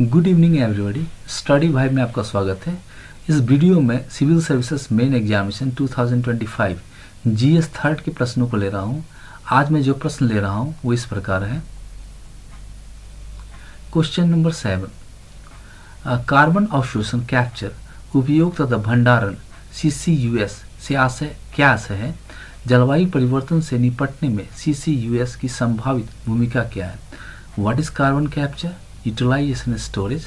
Good evening everybody. Study भाई में आपका स्वागत है। इस वीडियो में civil services main examination 2025 GS third के प्रश्नों को ले रहा हूं। आज मैं जो प्रश्न ले रहा हूं वो इस प्रकार है। क्वेश्चन नंबर 7, कार्बन अवशोषण कैप्चर उपयोग तथा भंडारण CCUS से आशय क्या आशय है? जलवायु परिवर्तन से निपटने में CCUS की संभावित भूमिका क्या है? What is carbon capture, utilization and storage?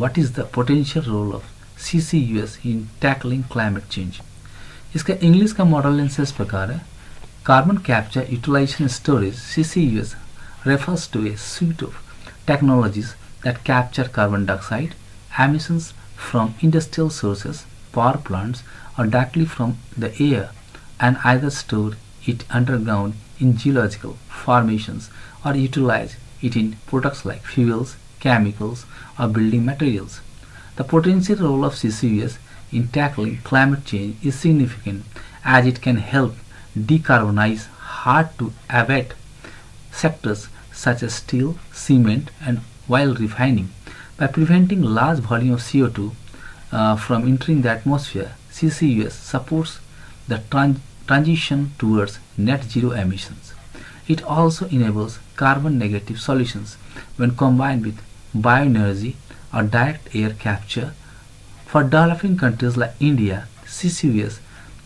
What is the potential role of CCUS in tackling climate change? इसका इंग्लिश का मॉडल आंसर इस प्रकार है। Carbon capture utilization storage CCUS refers to a suite of technologies that capture carbon dioxide emissions from industrial sources, power plants, or directly from the air and either store it underground in geological formations or utilize it in products like fuels, chemicals, or building materials. The potential role of CCUS in tackling climate change is significant as it can help decarbonize hard-to-abate sectors such as steel, cement, and oil refining. By preventing large volumes of CO2 from entering the atmosphere, CCUS supports the transition towards net zero emissions. It also enables carbon negative solutions when combined with bioenergy or direct air capture. For developing countries like India, CCUS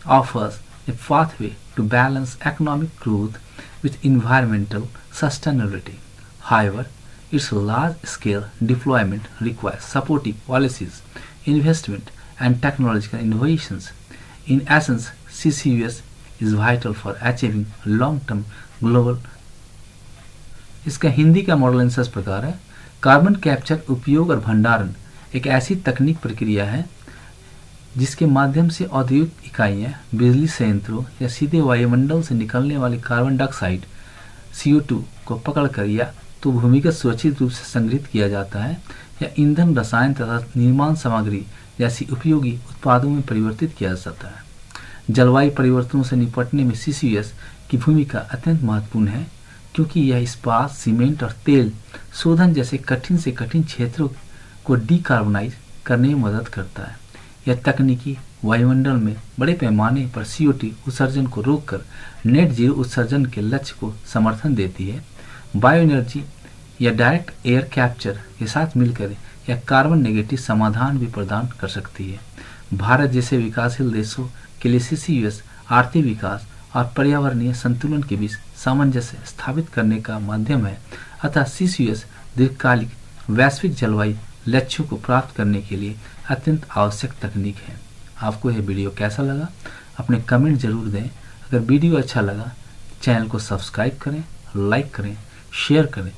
offers a pathway to balance economic growth with environmental sustainability. However, its large-scale deployment requires supportive policies, investment, and technological innovations. In essence, CCUS is vital for achieving long-term global. इसका हिंदी का model answer इस प्रकार है। Carbon capture उपयोग और भंडारण एक ऐसी तकनीक प्रक्रिया है जिसके माध्यम से औद्योगिक इकाइयां बिजली संयंत्रों या सीधे वायुमंडल से निकलने वाले कार्बन डाइऑक्साइड CO2 को पकड़कर या तो भूमिगत सुरक्षित रूप से संग्रहित किया जाता है या ईंधन, रसायन तथा निर्माण सामग्री जैसी उपयोगी उत्पादों में परिवर्तित किया जाता है। जलवायु परिवर्तनों से निपटने में CCUS की भूमिका अत्यंत महत्वपूर्ण है क्योंकि यह इस्पात, सीमेंट और तेल शोधन जैसे कठिन से कठिन क्षेत्रों को डीकार्बोनाइज करने में मदद करता है। यह तकनीकी वायुमंडल में बड़े पैमाने पर CO2 उत्सर्जन को रोककर नेट जीरो उत्सर्जन के लक्ष्य को समर्थन देती है। बायो एनर्जी या डायरेक्ट एयर कैप्चर के साथ मिलकर यह कार्बन नेगेटिव समाधान भी प्रदान कर सकती है। भारत जैसे विकासशील देशों के लिए CCUS आर्थिक विकास और पर्यावरणीय संतुलन के बीच सामंजस्य स्थापित करने का माध्यम है। अतः CCUS दीर्घकालिक वैश्विक जलवायु लक्ष्यों को प्राप्त करने के लिए अत्यंत आवश्यक तकनीक है। आपको यह वीडियो कैसा लगा अपने कमेंट जरूर दें। अगर वीडियो अच्छा लगा चैनल को सब्सक्राइब करें, लाइक करें, शेयर करें।